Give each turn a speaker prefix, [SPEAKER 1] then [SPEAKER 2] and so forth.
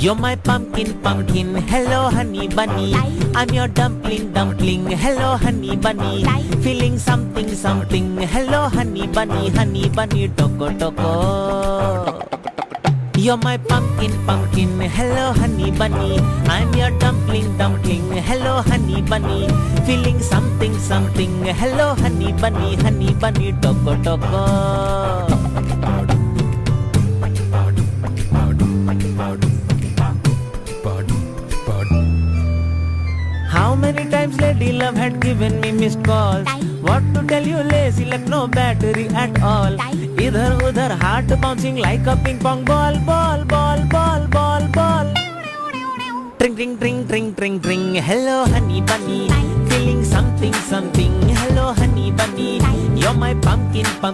[SPEAKER 1] You're my pumpkin, pumpkin. Hello, honey bunny. I'm your dumpling, dumpling. Hello, honey bunny. Feeling something, something. Hello, honey bunny. Toko, toko. You're my pumpkin, pumpkin. Hello, honey bunny. I'm your dumpling, dumpling. Hello, honey bunny. Feeling something, something. Hello, honey bunny. Toko, toko. How many times Lady Love had given me missed calls? What to tell you, lazy like no battery at all. Idhar udhar heart bouncing like a ping pong ball, ball, ball, ball, ball, ball. Tring, tring, tring, tring, tring, tring. Hello, honey bunny. Feeling something, something. Hello, honey bunny. You're my pumpkin, pumpkin.